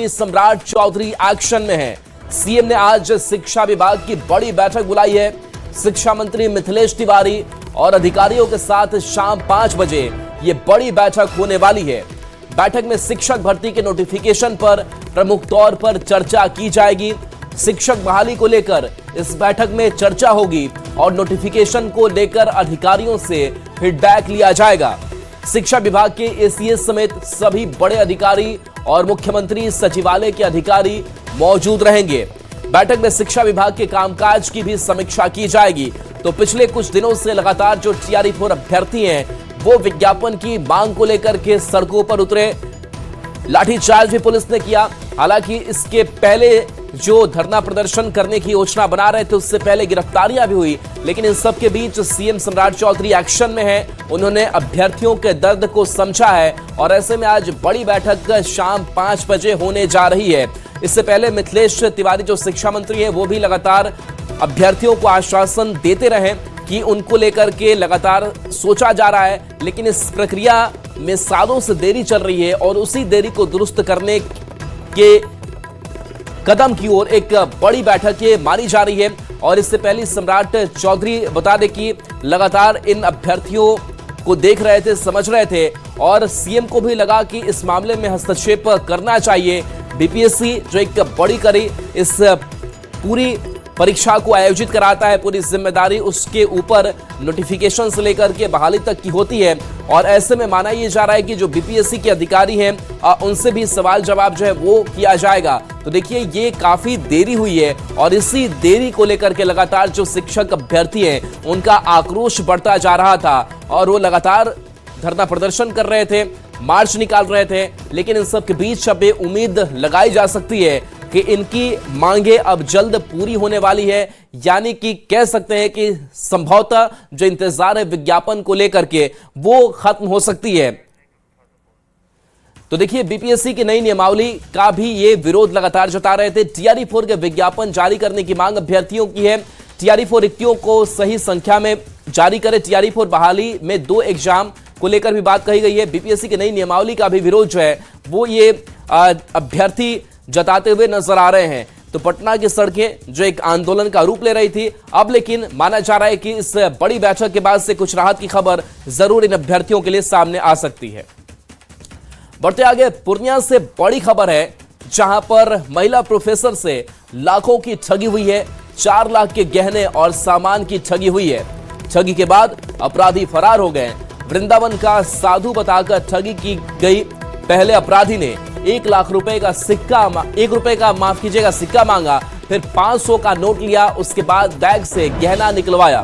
मुख्यमंत्री सम्राट चौधरी एक्शन में हैं। सीएम ने आज शिक्षा विभाग की बड़ी बैठक बुलाई है। शिक्षा मंत्री मिथिलेश तिवारी और अधिकारियों के साथ शाम 5 बजे ये बड़ी बैठक होने वाली है। बैठक में शिक्षक भर्ती के नोटिफिकेशन पर प्रमुख तौर पर चर्चा की जाएगी। शिक्षक बहाली को लेकर इस बैठक में चर्चा होगी और नोटिफिकेशन को लेकर अधिकारियों से फीडबैक लिया जाएगा। शिक्षा विभाग के एसीएस समेत सभी बड़े अधिकारी और मुख्यमंत्री सचिवालय के अधिकारी मौजूद रहेंगे। बैठक में शिक्षा विभाग के कामकाज की भी समीक्षा की जाएगी। तो पिछले कुछ दिनों से लगातार जो TRE-4 अभ्यर्थी हैं वो विज्ञापन की मांग को लेकर के सड़कों पर उतरे। लाठीचार्ज भी पुलिस ने किया। हालांकि इसके पहले जो धरना प्रदर्शन करने की योजना बना रहे थे उससे पहले गिरफ्तारियां भी हुई, लेकिन इन सब के बीच सीएम सम्राट चौधरी एक्शन में हैं। उन्होंने अभ्यर्थियों के दर्द को समझा है और ऐसे में आज बड़ी बैठक शाम 5 बजे होने जा रही है। इससे पहले मिथिलेश तिवारी जो शिक्षा मंत्री हैं वो भी लगातार अभ्यर्थियों को आश्वासन देते रहे कि उनको लेकर के लगातार सोचा जा रहा है, लेकिन इस प्रक्रिया में सालों से देरी चल रही है और उसी देरी को दुरुस्त करने के कदम की ओर एक बड़ी बैठक ये मानी जा रही है। और इससे पहले सम्राट चौधरी बता दें कि लगातार इन अभ्यर्थियों को देख रहे थे, समझ रहे थे और सीएम को भी लगा कि इस मामले में हस्तक्षेप करना चाहिए। बीपीएससी जो एक बड़ी कड़ी इस पूरी परीक्षा को आयोजित कराता है, पूरी जिम्मेदारी उसके ऊपर नोटिफिकेशन से लेकर के बहाली तक की होती है। और ऐसे में माना यह जा रहा है कि जो बीपीएससी के अधिकारी हैं उनसे भी सवाल जवाब जो है वो किया जाएगा। तो देखिए ये काफी देरी हुई है और इसी देरी को लेकर के लगातार जो शिक्षक अभ्यर्थी हैं उनका आक्रोश बढ़ता जा रहा था और वो लगातार धरना प्रदर्शन कर रहे थे, मार्च निकाल रहे थे। लेकिन इन सब के बीच अब ये उम्मीद लगाई जा सकती है कि इनकी मांगे अब जल्द पूरी होने वाली है, यानी कि कह सकते हैं कि संभवतः जो इंतजार है विज्ञापन को लेकर के वो खत्म हो सकती है। तो देखिए बीपीएससी की नई नियमावली का भी ये विरोध लगातार जता रहे थे। TRE-4 के विज्ञापन जारी करने की मांग अभ्यर्थियों की है। TRE-4 रिक्तियों को सही संख्या में जारी करे। TRE-4 बहाली में 2 एग्जाम को लेकर भी बात कही गई है। बीपीएससी की नई नियमावली का भी विरोध जो है वो ये अभ्यर्थी जताते हुए नजर आ रहे हैं। तो पटना की सड़कें जो एक आंदोलन का रूप ले रही थी, अब लेकिन माना जा रहा है कि इस बड़ी बैठक के बाद से कुछ राहत की खबर जरूर इन अभ्यर्थियों के लिए सामने आ सकती है। बढ़ते आगे, पूर्णिया से बड़ी खबर है जहां पर महिला प्रोफेसर से लाखों की ठगी हुई है। 4 लाख के गहने और सामान की ठगी हुई है। ठगी के बाद अपराधी फरार हो गए। वृंदावन का साधु बताकर ठगी की गई। पहले अपराधी ने 1 लाख रुपए का सिक्का, 1 रुपए का माफ कीजिएगा सिक्का मांगा, फिर 500 का नोट लिया। उसके बाद बैग से गहना निकलवाया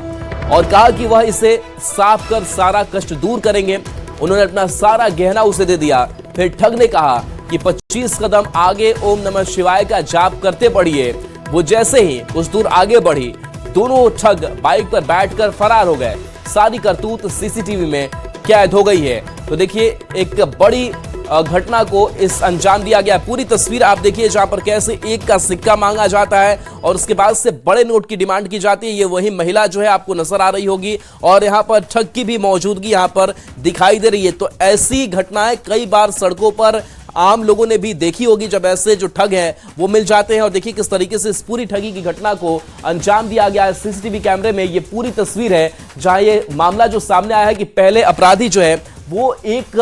और कहा कि वह इसे साफ कर सारा कष्ट दूर करेंगे। उन्होंने अपना सारा गहना उसे दे दिया। फिर ठग ने कहा कि 25 कदम आगे ओम नमः शिवाय का जाप करते बढ़िए। वो जैसे ही कुछ दूर आगे बढ़ी, दोनों ठग बाइक पर बैठकर फरार हो गए। सारी करतूत सीसीटीवी में कैद हो गई है। तो देखिए एक बड़ी घटना को इस अंजाम दिया गया। पूरी तस्वीर आप देखिए जहां पर कैसे 1 का सिक्का मांगा जाता है और उसके बाद से बड़े नोट की डिमांड की जाती है। ये वही महिला जो है आपको नजर आ रही होगी और यहाँ पर ठग की भी मौजूदगी यहाँ पर दिखाई दे रही है। तो ऐसी घटनाएं कई बार सड़कों पर आम लोगों ने भी देखी होगी जब ऐसे जो ठग है वो मिल जाते हैं। और देखिए किस तरीके से इस पूरी ठगी की घटना को अंजाम दिया गया है। सीसीटीवी कैमरे में ये पूरी तस्वीर है जहां ये मामला जो सामने आया है कि पहले अपराधी जो है वो 1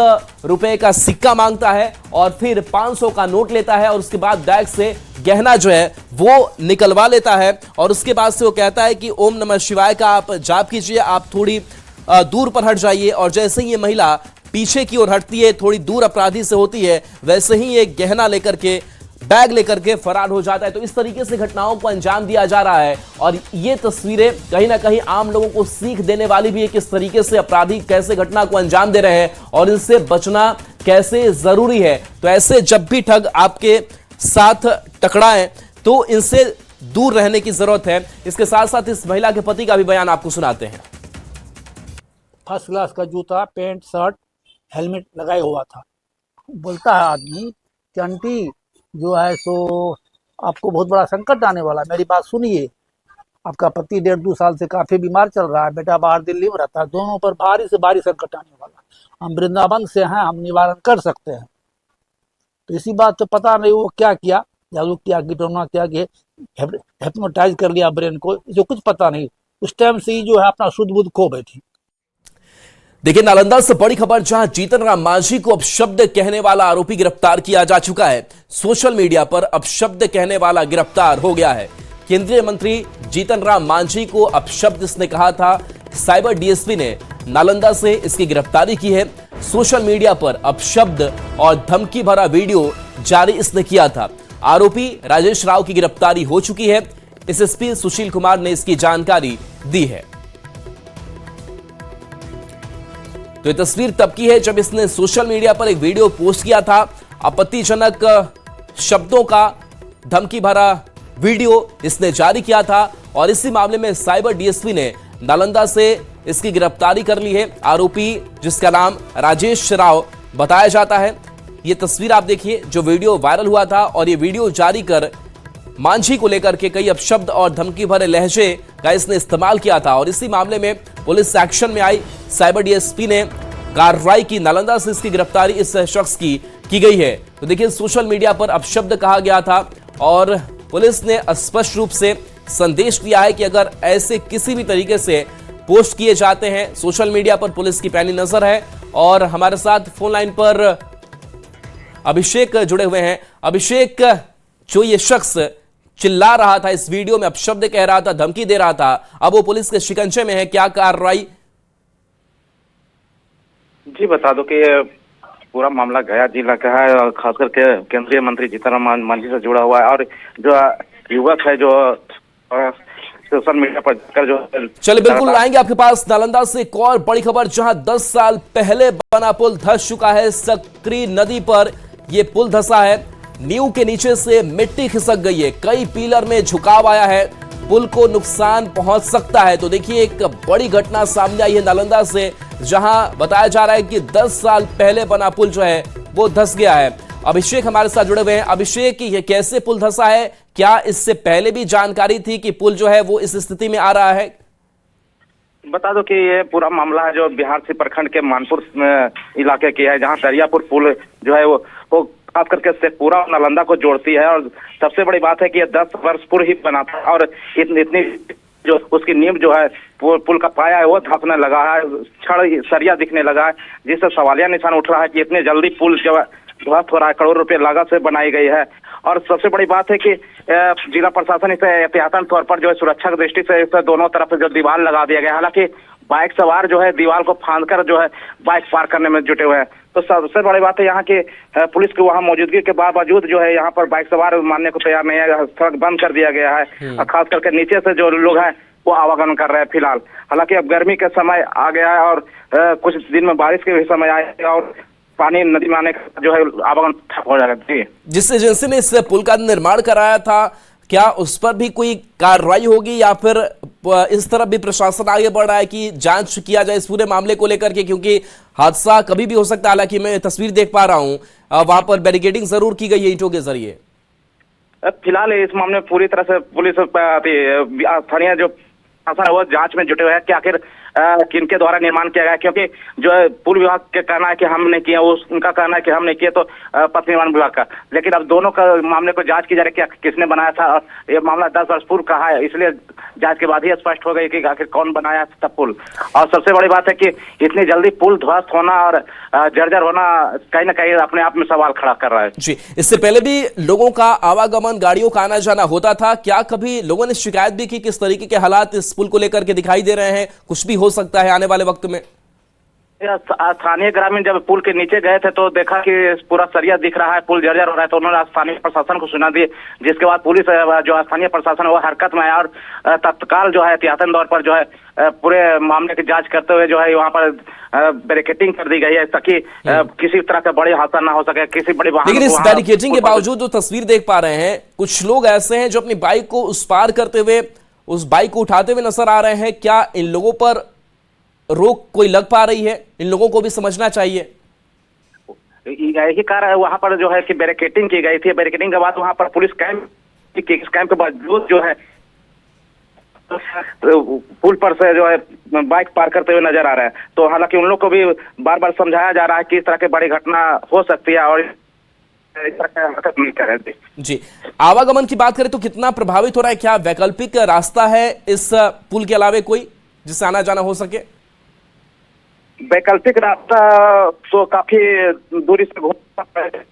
रुपए का सिक्का मांगता है और फिर 500 का नोट लेता है और उसके बाद बैग से गहना जो है वो निकलवा लेता है और उसके बाद से वो कहता है कि ओम नमः शिवाय का आप जाप कीजिए, आप थोड़ी दूर पर हट जाइए। और जैसे ही ये महिला पीछे की ओर हटती है, थोड़ी दूर अपराधी से होती है, वैसे ही ये गहना लेकर के, बैग लेकर के फरार हो जाता है। तो इस तरीके से घटनाओं को अंजाम दिया जा रहा है और ये तस्वीरें कहीं ना कहीं आम लोगों को सीख देने वाली भी है। किस तरीके से अपराधी कैसे घटना को अंजाम दे रहे हैं और इनसे बचना कैसे जरूरी है। तो ऐसे जब भी ठग आपके साथ टकराएं तो इनसे दूर रहने की जरूरत है। इसके साथ साथ इस महिला के पति का भी बयान आपको सुनाते हैं। फर्स्ट क्लास का जूता, पैंट, शर्ट, हेलमेट लगाए हुआ था। बोलता है आदमी कि आंटी जो है सो आपको बहुत बड़ा संकट आने वाला, मेरी बात सुनिए। आपका पति 1.5-2 साल से काफी बीमार चल रहा है, बेटा बाहर दिल्ली में रहता है, दोनों पर भारी से भारी संकट आने वाला। हम वृंदावन से हैं, हम निवारण कर सकते हैं। तो इसी बात तो पता नहीं वो क्या किया, जादू किया, कीटोना क्या कि हेप्नोटाइज कर लिया ब्रेन को, जो कुछ पता नहीं। उस टाइम से ही जो है अपना शुद्ध बुद्ध खो बैठी। देखिए, नालंदा से बड़ी खबर, जहां जीतन राम मांझी को अपशब्द कहने वाला आरोपी गिरफ्तार किया जा चुका है। सोशल मीडिया पर अपशब्द कहने वाला गिरफ्तार हो गया है। केंद्रीय मंत्री जीतन राम मांझी को अपशब्द इसने कहा था। साइबर डीएसपी ने नालंदा से इसकी गिरफ्तारी की है। सोशल मीडिया पर अपशब्द और धमकी भरा वीडियो जारी इसने किया था। आरोपी राजेश राव की गिरफ्तारी हो चुकी है। एसएसपी सुशील कुमार ने इसकी जानकारी दी है। तो ये तस्वीर तब की है जब इसने सोशल मीडिया पर एक वीडियो पोस्ट किया था। आपत्तिजनक शब्दों का धमकी भरा वीडियो इसने जारी किया था और इसी मामले में साइबर डीएसपी ने नालंदा से इसकी गिरफ्तारी कर ली है। आरोपी, जिसका नाम राजेश राव बताया जाता है। ये तस्वीर आप देखिए, जो वीडियो वायरल हुआ था, और ये वीडियो जारी कर मांझी को लेकर के कई अपशब्द और धमकी भरे लहजे का इसने इस्तेमाल किया था और इसी मामले में पुलिस एक्शन में आई। साइबर डीएसपी ने कार्रवाई की। नालंदा से इसकी गिरफ्तारी इस शख्स की गई है। तो देखिए, सोशल मीडिया पर अपशब्द कहा गया था और पुलिस ने स्पष्ट रूप से संदेश दिया है कि अगर ऐसे किसी भी तरीके से पोस्ट किए जाते हैं, सोशल मीडिया पर पुलिस की पैनी नजर है। और हमारे साथ फोन लाइन पर अभिषेक जुड़े हुए हैं। अभिषेक, जो ये शख्स चिल्ला रहा था, इस वीडियो में अपशब्द कह रहा था, धमकी दे रहा था, अब वो पुलिस के शिकंजे में है, क्या कार्रवाई? जी बता दो कि ये पूरा मामला गया जिला का है और खास करके केंद्रीय मंत्री जीतन राम मांझी से जुड़ा हुआ है। और जो युवक है जो सोशल मीडिया पर जाकर जो चलिए, बिल्कुल आएंगे आपके पास। नालंदा से एक और बड़ी खबर, जहां 10 साल पहले बना पुल धंस चुका है। सकरी नदी पर यह पुल धंसा है। नींव के नीचे से मिट्टी खिसक गई है। कई पिलर में झुकाव आया है। पुल को नुकसान पहुंच सकता है। तो देखिए, एक बड़ी घटना सामने आई है नालंदा से, जहां बताया जा रहा है कि 10 साल पहले बना पुल जो है वो धंस गया है। अभिषेक हमारे साथ जुड़े हुए हैं। अभिषेक, ये कैसे पुल धंसा है? क्या इससे पहले भी जानकारी थी कि पुल जो है वो इस स्थिति में आ रहा है? बता दो कि ये पूरा मामला है जो बिहार से प्रखंड के मानपुर इलाके की है, जहाँ दरियापुर पुल जो है वो खास करके शेखपुरा और नालंदा को जोड़ती है। और सबसे बड़ी बात है कि ये 10 वर्ष पूर्व ही बना था और इतनी जो उसकी नींव जो है पुल का पाया है वो धंसने लगा है, छड़ सरिया दिखने लगा है, जिससे सवालिया निशान उठ रहा है कि इतने जल्दी पुल जो है ध्वस्त हो रहा है। करोड़ रुपए लागत से बनाई गई है। और सबसे बड़ी बात है कि जिला प्रशासन इसे एहतियातन तौर पर जो है सुरक्षा की दृष्टि से इसे दोनों तरफ जो दीवार लगा दिया गया। हालांकि बाइक सवार जो है दीवार को फांदकर जो है बाइक पार करने में जुटे हुए हैं। तो सबसे बड़ी बात है यहाँ की पुलिस की वहाँ मौजूदगी के बावजूद जो है यहाँ पर बाइक सवार मानने को तैयार नहीं है। सड़क बंद कर दिया गया है और खास करके नीचे से जो लोग हैं वो आवागमन कर रहे हैं फिलहाल। हालांकि अब गर्मी का समय आ गया है और कुछ दिन में बारिश के भी समय आएगा और पानी नदी में आने का जो है आवागमन ठप हो जाएगा। जिस एजेंसी ने इस पुल का निर्माण कराया था, क्या उस पर भी कोई कार्रवाई होगी या फिर इस तरफ भी प्रशासन आगे बढ़ रहा है कि जांच किया जाए इस पूरे मामले को लेकर के? क्योंकि हादसा कभी भी हो सकता है। हालांकि मैं तस्वीर देख पा रहा हूं, वहां पर बैरिकेडिंग जरूर की गई है ईंटों के जरिए। फिलहाल इस मामले में पूरी तरह से पुलिस स्थानीय जो प्रशासन है वो जांच में जुटे हुए हैं कि आखिर किनके द्वारा निर्माण किया गया, क्योंकि जो है पुल विभाग का कहना है कि हमने किया, उनका कहना है कि हमने किया, तो पथ निर्माण विभाग का। लेकिन अब दोनों का मामले को जांच की जा रही है कि किसने बनाया था। ये मामला 10 वर्ष पूर्व का है, इसलिए जांच के बाद ही स्पष्ट हो गई कि आखिर कौन बनाया था पुल। और सबसे बड़ी बात है कि इतनी जल्दी पुल ध्वस्त होना और जर्जर होना कहीं ना कहीं अपने आप में सवाल खड़ा कर रहा है। जी, इससे पहले भी लोगों का आवागमन, गाड़ियों का आना जाना होता था। क्या कभी लोगों ने शिकायत भी की किस तरीके के हालात इस पुल को लेकर के दिखाई दे रहे हैं? कुछ भी हो सकता है आने वाले वक्त में? स्थानीय ग्रामीण जब पुल के नीचे गए थे तो देखा कि पूरा सरिया दिख रहा है, पुल जर्जर हो रहा है, तो उन्होंने स्थानीय प्रशासन को सुना दी, जिसके बाद पुलिस जो स्थानीय प्रशासन है वो हरकत में आया और तत्काल जो है एहतियातन तौर पर जो है पूरे मामले की जांच करते हुए जो है वहाँ पर बैरिकेडिंग कर दी गई है ताकि किसी तरह का बड़ी हादसा ना हो सके, किसी बड़ी वाहन। लेकिन इस बैरिकेडिंग के बावजूद जो तस्वीर देख पा रहे हैं, कुछ लोग ऐसे हैं जो अपनी बाइक को उस पार करते हुए, उस बाइक को उठाते हुए नजर आ रहे हैं। क्या इन लोगों पर रोक कोई लग पा रही है? इन लोगों को भी समझना चाहिए। यही कारण वहां पर जो है कि बैरिकेडिंग की गई थी। बैरिकेडिंग के बाद वहां पर पुलिस कैंप के बावजूद जो है पुल पर से जो है बाइक पार करते हुए नजर आ रहे हैं। तो हालांकि उन लोग को भी बार बार समझाया जा रहा है कि इस तरह की बड़ी घटना हो सकती है और इस तरह का हरकत नहीं कर रहे थे। जी, आवागमन की बात करें तो कितना प्रभावित हो रहा है? क्या वैकल्पिक रास्ता है इस पुल के अलावे कोई जिससे आना जाना हो सके? वैकल्पिक रास्ता तो काफी दूरी से घूमना पड़ेगा।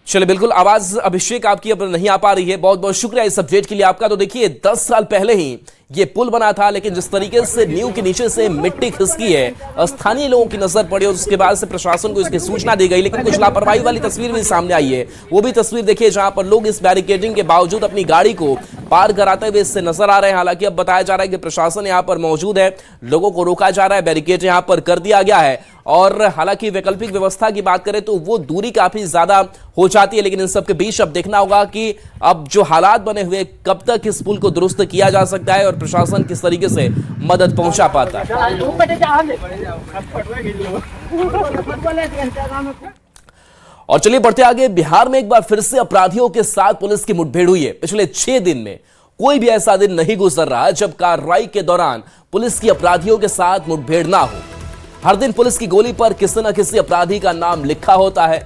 चलिए, बिल्कुल आवाज अभिषेक आपकी अब नहीं आ पा रही है। बहुत बहुत शुक्रिया इस अपडेट के लिए आपका। तो देखिए 10 साल पहले ही ये पुल बना था, लेकिन जिस तरीके से नींव के नीचे से मिट्टी खिसकी है, स्थानीय लोगों की नजर पड़ी और उसके बाद से प्रशासन को इसकी सूचना दी गई, लेकिन कुछ लापरवाही वाली तस्वीर भी सामने आई है। वो भी तस्वीर देखिए जहां पर लोग इस बैरिकेडिंग के बावजूद अपनी गाड़ी को पार कराते हुए इससे नजर आ रहे हैं। हालांकि अब बताया जा रहा है कि प्रशासन यहां पर मौजूद है, लोगों को रोका जा रहा है, बैरिकेड यहां पर कर दिया गया है। और हालांकि वैकल्पिक व्यवस्था की बात करें तो वो दूरी काफी ज्यादा हो जाती है, लेकिन इन सब के बीच अब देखना होगा कि अब जो हालात बने हुए कब तक इस पुल को दुरुस्त किया जा सकता है और प्रशासन किस तरीके से मदद पहुंचा पाता है। और चलिए बढ़ते आगे। बिहार में एक बार फिर से अपराधियों के साथ पुलिस की मुठभेड़ हुई है। पिछले 6 दिन में कोई भी ऐसा दिन नहीं गुजर रहा जब कार्रवाई के दौरान पुलिस की अपराधियों के साथ मुठभेड़ ना हो। हर दिन पुलिस की गोली पर किसी न किसी अपराधी का नाम लिखा होता है।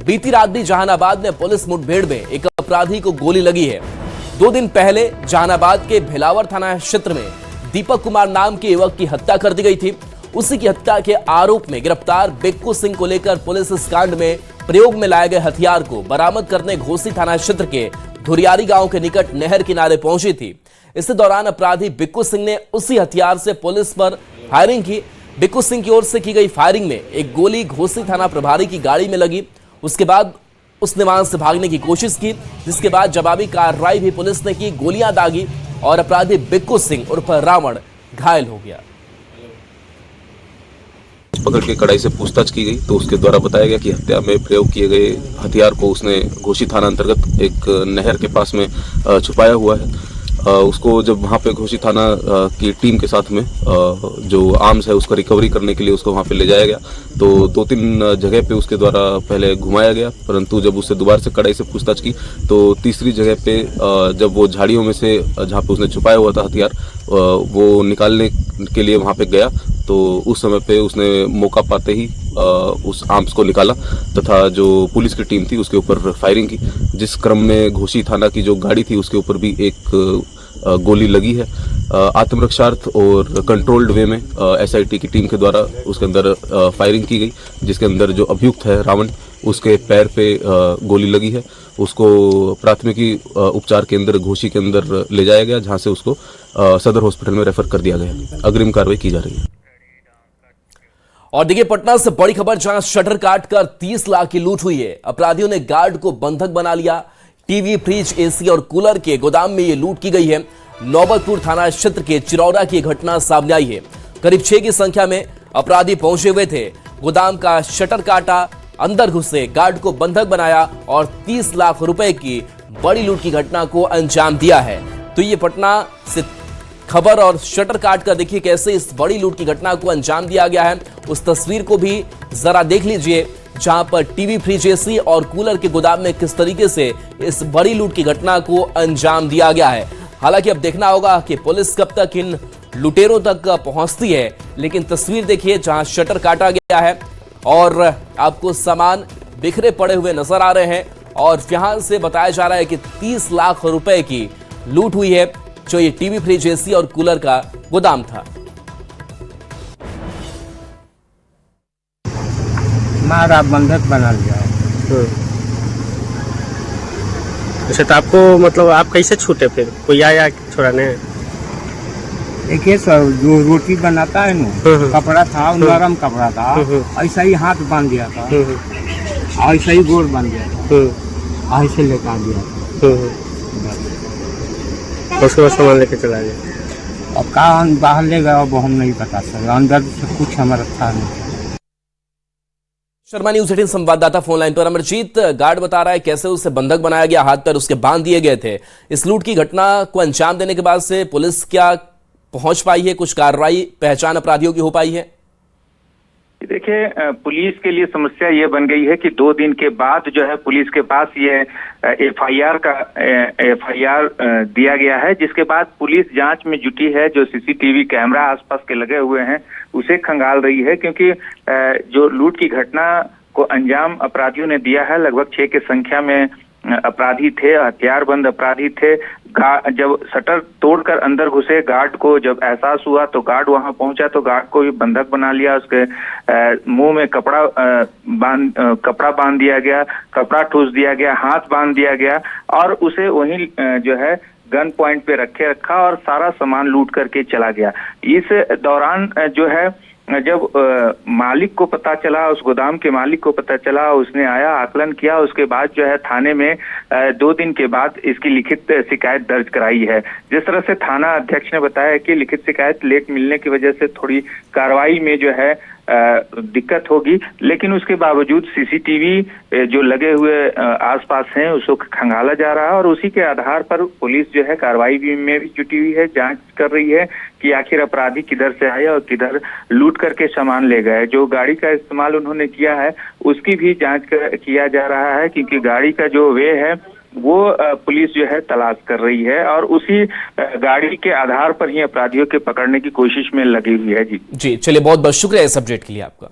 बीती रात भी जहानाबाद में पुलिस मुठभेड़ में एक अपराधी को गोली लगी है। 2 दिन पहले जहानाबाद के भिलावर थाना क्षेत्र में दीपक कुमार नाम के युवक की हत्या कर दी गई थी। उसी की हत्या के आरोप में गिरफ्तार बिक्कू सिंह को लेकर पुलिस इस कांड में प्रयोग में लाए गए हथियार को बरामद करने घोसी थाना क्षेत्र के धुरियारी गांव के निकट नहर किनारे पहुंची थी। इस दौरान अपराधी बिक्कू सिंह ने उसी हथियार से पुलिस पर फायरिंग की। बिक्कू सिंह की ओर से की गई फायरिंग में एक गोली घोसी थाना प्रभारी की गाड़ी में लगी। उसके बाद उसने वहां से भागने की कोशिश की, जिसके बाद जवाबी कार्रवाई भी पुलिस ने की, गोलियां दागी और अपराधी बिक्कू सिंह उर्फ रावण घायल हो गया। पकड़ के कड़ाई से पूछताछ की गई तो उसके द्वारा बताया गया कि हत्या में प्रयोग किए गए हथियार को उसने घोसी थाना अंतर्गत एक नहर के पास में छुपाया हुआ है। उसको जब वहाँ पे घोसी थाना की टीम के साथ में जो आर्म्स है उसका रिकवरी करने के लिए उसको वहाँ पे ले जाया गया, तो 2-3 जगह पे उसके द्वारा पहले घुमाया गया, परंतु जब उससे दोबारा से कड़ाई से पूछताछ की तो तीसरी जगह पे जब वो झाड़ियों में से जहाँ पे उसने छुपाया हुआ था हथियार वो निकालने के लिए वहाँ पे गया, तो उस समय पे उसने मौका पाते ही उस आर्म्स को निकाला तथा जो पुलिस की टीम थी उसके ऊपर फायरिंग की, जिस क्रम में घोसी थाना की जो गाड़ी थी उसके ऊपर भी एक गोली लगी है। आत्मरक्षार्थ और कंट्रोल्ड वे में एसआईटी की टीम के द्वारा उसके अंदर फायरिंग की गई, जिसके अंदर जो अभियुक्त है रावण उसके पैर पे गोली लगी है। उसको प्राथमिकी उपचार केंद्र घोसी के अंदर ले जाया गया, जहां से उसको सदर हॉस्पिटल में रेफर कर दिया गया। अग्रिम कार्रवाई की जा रही है। और देखिए पटना से बड़ी खबर, जहां शटर काटकर 30 लाख की लूट हुई है। अपराधियों ने गार्ड को बंधक बना लिया। टीवी, फ्रिज, एसी और कूलर के गोदाम में ये लूट की गई है। नौबतपुर थाना क्षेत्र के चिरौरा की घटना सामने आई है। करीब 6 की संख्या में अपराधी पहुंचे हुए थे। गोदाम का शटर काटा, अंदर घुसे, गार्ड को बंधक बनाया और 30 लाख रुपए की बड़ी लूट की घटना को अंजाम दिया है। तो ये पटना से खबर और शटर काट कर देखिए कैसे इस बड़ी लूट की घटना को अंजाम दिया गया है। उस तस्वीर को भी जरा देख लीजिए, जहां पर टीवी, फ्रिज, एसी और कूलर के गोदाम में किस तरीके से इस बड़ी लूट की घटना को अंजाम दिया गया है। हालांकि अब देखना होगा कि पुलिस कब तक इन लुटेरों तक पहुंचती है, लेकिन तस्वीर देखिए जहां शटर काटा गया है और आपको सामान बिखरे पड़े हुए नजर आ रहे हैं और यहां से बताया जा रहा है कि 30 लाख रुपए की लूट हुई है, जो ये टीवी, फ्रिज, एसी और कूलर का गोदाम था। मारा बंधक बना लिया। अच्छा, तो आपको मतलब आप कैसे छूटे? फिर कोई आया छुड़ाने? देखिए सर, जो रोटी बनाता है ना, कपड़ा था, नरम कपड़ा था, ऐसा ही हाथ बांध दिया था, ऐसा ही गोड़ बांध दिया था, ऐसे लेकर आ दिया था। उसके बाद सामान लेके चला गया। अब कहाँ बाहर ले गया वो हम नहीं बता सकते, अंदर से कुछ हमारा था नहीं। शर्मा न्यूज 18 संवाददाता फोन लाइन पर। अमरजीत, गार्ड बता रहा है कैसे उसे बंधक बनाया गया, हाथ पर उसके बांध दिए गए थे। इस लूट की घटना को अंजाम देने के बाद से पुलिस क्या पहुंच पाई है? कुछ कार्रवाई, पहचान अपराधियों की हो पाई है? देखिए, पुलिस के लिए समस्या ये बन गई है कि 2 दिन के बाद जो है पुलिस के पास ये एफआईआर दिया गया है, जिसके बाद पुलिस जांच में जुटी है। जो सीसीटीवी कैमरा आसपास के लगे हुए हैं उसे खंगाल रही है, क्योंकि जो लूट की घटना को अंजाम अपराधियों ने दिया है, लगभग 6 की संख्या में अपराधी थे, हथियारबंद अपराधी थे। जब शटर तोड़कर अंदर घुसे, गार्ड को जब एहसास हुआ तो गार्ड वहां पहुंचा तो गार्ड को भी बंधक बना लिया। उसके मुंह में कपड़ा बांध दिया गया, कपड़ा ठूस दिया गया, हाथ बांध दिया गया और उसे वहीं जो है गन पॉइंट पे रखा और सारा सामान लूट करके चला गया। इस दौरान जो है जब मालिक को पता चला, उस गोदाम के मालिक को पता चला, उसने आया, आकलन किया, उसके बाद जो है थाने में 2 दिन के बाद इसकी लिखित शिकायत दर्ज कराई है। जिस तरह से थाना अध्यक्ष ने बताया कि लिखित शिकायत लेट मिलने की वजह से थोड़ी कार्रवाई में जो है दिक्कत होगी, लेकिन उसके बावजूद सीसीटीवी जो लगे हुए आसपास हैं उसको खंगाला जा रहा है और उसी के आधार पर पुलिस जो है कार्रवाई में भी जुटी हुई है, जांच कर रही है कि आखिर अपराधी किधर से आए और किधर लूट करके सामान ले गए। जो गाड़ी का इस्तेमाल उन्होंने किया है उसकी भी जांच किया जा रहा है, क्योंकि गाड़ी का जो वे है वो पुलिस जो है तलाश कर रही है और उसी गाड़ी के आधार पर ही अपराधियों के पकड़ने की कोशिश में लगी हुई है। जी चलिए, बहुत बहुत शुक्रिया इस अपडेट के लिए आपका।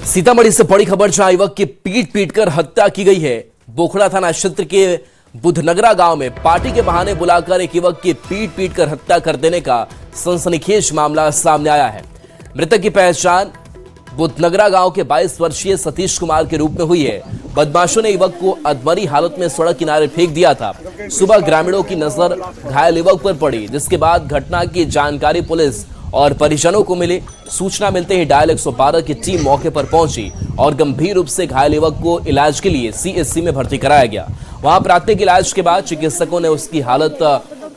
सीतामढ़ी से बड़ी खबर, जहां युवक की पीट कर हत्या की गई है। बोखड़ा थाना क्षेत्र के बुधनगरा गांव में पार्टी के बहाने बुलाकर एक युवक की पीट कर हत्या कर देने का सनसनीखेज मामला सामने आया है। मृतक की पहचान बुधनगरा गांव के 22 वर्षीय सतीश कुमार के रूप में हुई है। बदमाशों ने युवक को अधमरी हालत में सड़क किनारे फेंक दिया था। सुबह ग्रामीणों की नजर घायल युवक पर पड़ी, जिसके बाद घटना की जानकारी पुलिस और परिजनों को मिली। सूचना मिलते ही डायल 112 की टीम मौके पर पहुंची और गंभीर रूप से घायल युवक को इलाज के लिए सीएचसी में भर्ती कराया गया। वहां प्राथमिक इलाज के बाद चिकित्सकों ने उसकी हालत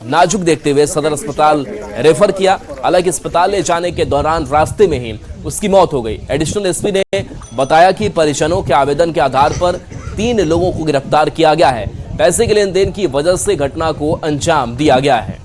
नाजुक देखते हुए सदर अस्पताल रेफर किया। हालांकि अस्पताल ले जाने के दौरान रास्ते में ही उसकी मौत हो गई। एडिशनल एसपी ने बताया कि परिजनों के आवेदन के आधार पर 3 लोगों को गिरफ्तार किया गया है। पैसे के लेन देन की वजह से घटना को अंजाम दिया गया है।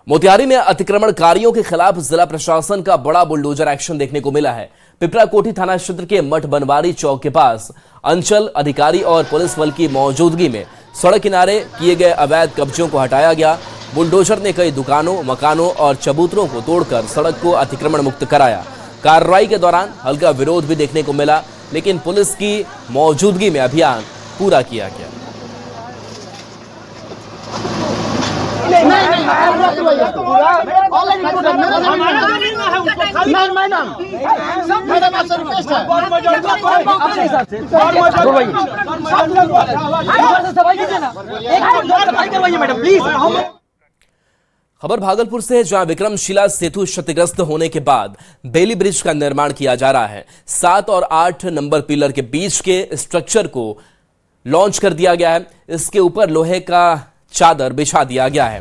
मोतिहारी में अतिक्रमणकारियों के खिलाफ जिला प्रशासन का बड़ा बुलडोजर एक्शन देखने को मिला है। पिपरा कोठी थाना क्षेत्र के मठ बनवारी चौक के पास अंचल अधिकारी और पुलिस बल की मौजूदगी में सड़क किनारे किए गए अवैध कब्जों को हटाया गया। बुलडोजर ने कई दुकानों, मकानों और चबूतरों को तोड़कर सड़क को अतिक्रमण मुक्त कराया। कार्रवाई के दौरान हल्का विरोध भी देखने को मिला, लेकिन पुलिस की मौजूदगी में अभियान पूरा किया गया। खबर भागलपुर से है, जहां विक्रमशिला सेतु क्षतिग्रस्त होने के बाद बेली ब्रिज का निर्माण किया जा रहा है। 7 और 8 नंबर पिलर के बीच के स्ट्रक्चर को लॉन्च कर दिया गया है। इसके ऊपर लोहे का चादर बिछा दिया गया है।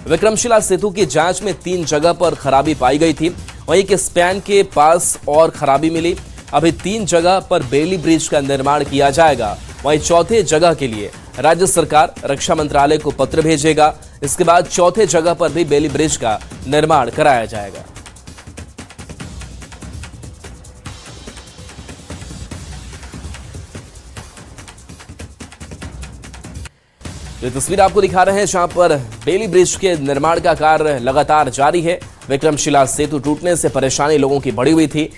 विक्रमशिला सेतु की जांच में 3 जगह पर खराबी पाई गई थी। वहीं के स्पैन के पास और खराबी मिली। अभी 3 जगह पर बेली ब्रिज का निर्माण किया जाएगा। वहीं चौथे जगह के लिए राज्य सरकार रक्षा मंत्रालय को पत्र भेजेगा। इसके बाद चौथे जगह पर भी बेली ब्रिज का निर्माण कराया जाएगा। ये तस्वीर आपको दिखा रहे हैं, जहां पर बेली ब्रिज के निर्माण का कार्य लगातार जारी है। विक्रमशिला सेतु टूटने से परेशानी लोगों की बढ़ी हुई थी।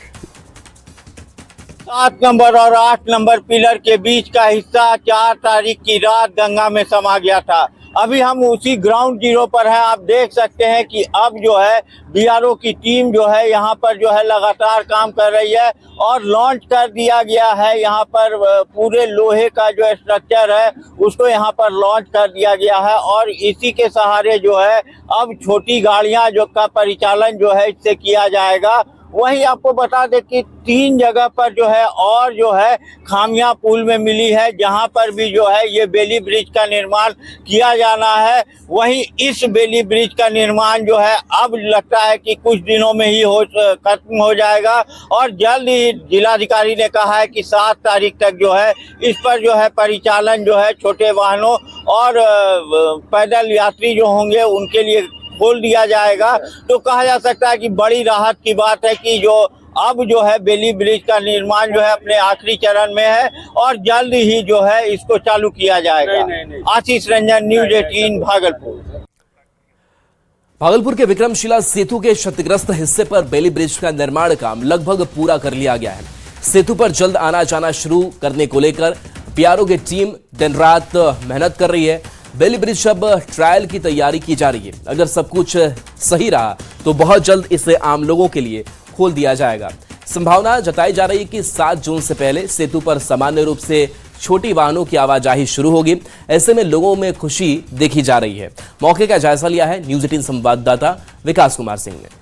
7 नंबर और 8 नंबर पिलर के बीच का हिस्सा 4 तारीख की रात गंगा में समा गया था। अभी हम उसी ग्राउंड जीरो पर हैं। आप देख सकते हैं कि अब जो है बीआरओ की टीम जो है यहाँ पर जो है लगातार काम कर रही है और लॉन्च कर दिया गया है। यहाँ पर पूरे लोहे का जो स्ट्रक्चर है उसको यहाँ पर लॉन्च कर दिया गया है और इसी के सहारे जो है अब छोटी गाड़ियाँ जो का परिचालन जो है इससे किया जाएगा। वहीं आपको बता दें कि 3 जगह पर जो है और जो है खामियां पुल में मिली है, जहां पर भी जो है ये बेली ब्रिज का निर्माण किया जाना है। वहीं इस बेली ब्रिज का निर्माण जो है अब लगता है कि कुछ दिनों में ही खत्म हो जाएगा और जल्द ही जिलाधिकारी ने कहा है कि 7 तारीख तक जो है इस पर जो है परिचालन जो है छोटे वाहनों और पैदल यात्री जो होंगे उनके लिए खोल दिया जाएगा तो कहा जा सकता है कि बड़ी राहत की बात है कि जो अब जो है बेली ब्रिज का निर्माण जो है अपने आखिरी चरण में है और जल्द ही जो है इसको चालू किया जाएगा। आशीष रंजन, न्यूज 18 भागलपुर। भागलपुर के विक्रमशिला सेतु के क्षतिग्रस्त हिस्से पर बेली ब्रिज का निर्माण काम लगभग पूरा कर लिया गया है। सेतु पर जल्द आना जाना शुरू करने को लेकर बीआरओ की टीम दिन रात मेहनत कर रही है। बेली ब्रिज अब ट्रायल की तैयारी की जा रही है। अगर सब कुछ सही रहा तो बहुत जल्द इसे आम लोगों के लिए खोल दिया जाएगा। संभावना जताई जा रही है कि 7 जून से पहले सेतु पर सामान्य रूप से छोटी वाहनों की आवाजाही शुरू होगी। ऐसे में लोगों में खुशी देखी जा रही है। मौके का जायजा लिया है न्यूज 18 संवाददाता विकास कुमार सिंह ने।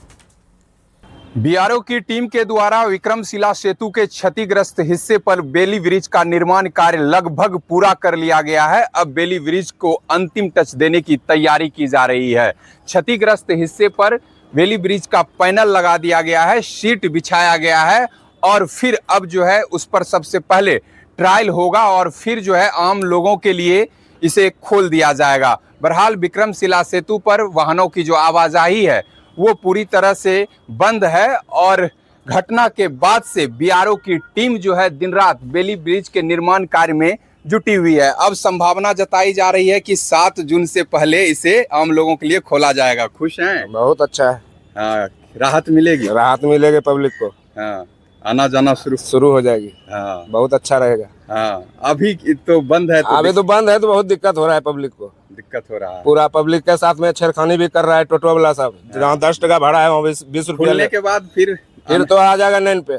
बीआरओ की टीम के द्वारा विक्रमशिला सेतु के क्षतिग्रस्त हिस्से पर बेली ब्रिज का निर्माण कार्य लगभग पूरा कर लिया गया है। अब बेली ब्रिज को अंतिम टच देने की तैयारी की जा रही है। क्षतिग्रस्त हिस्से पर बेली ब्रिज का पैनल लगा दिया गया है, शीट बिछाया गया है और फिर अब जो है उस पर सबसे पहले ट्रायल होगा और फिर जो है आम लोगों के लिए इसे खोल दिया जाएगा। बहरहाल विक्रमशिला सेतु पर वाहनों की जो आवाजाही है वो पूरी तरह से बंद है और घटना के बाद से बीआरओ की टीम जो है दिन रात बेली ब्रिज के निर्माण कार्य में जुटी हुई है। अब संभावना जताई जा रही है कि 7 जून से पहले इसे आम लोगों के लिए खोला जाएगा। खुश हैं? बहुत अच्छा है। हाँ, राहत मिलेगी। राहत मिलेगी पब्लिक को। हाँ, आना जाना शुरू हो जाएगी। हाँ, बहुत अच्छा रहेगा। हाँ, अभी तो बंद है। अभी तो बंद है तो बहुत दिक्कत हो रहा है पब्लिक को। दिक्कत हो रहा है पूरा पब्लिक के साथ में छेड़खानी भी कर रहा है टोटो वाला साहब। जहाँ 10 टका भाड़ा है वहाँ 20 रुपया खोलने के बाद फिर तो आ जाएगा 9 पे।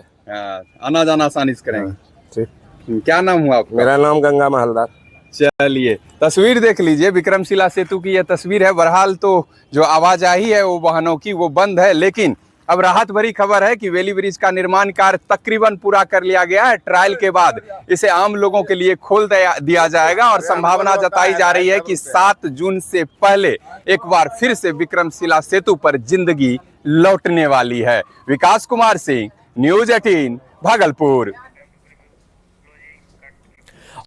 आना जाना आसानी से करेंगे। ठीक। क्या नाम हुआ आपका? मेरा नाम गंगा महलदार। चलिए तस्वीर देख लीजिए, विक्रमशिला सेतु की यह तस्वीर है। बहरहाल तो जो आवाजाही है वो वाहनों की वो बंद है, लेकिन अब राहत भरी खबर है कि बेली ब्रिज का निर्माण कार्य तकरीबन पूरा कर लिया गया है। ट्रायल के बाद इसे आम लोगों के लिए खोल दिया जाएगा और संभावना जताई जा रही है कि 7 जून से पहले एक बार फिर से विक्रमशिला सेतु पर जिंदगी लौटने वाली है। विकास कुमार सिंह, न्यूज 18 भागलपुर।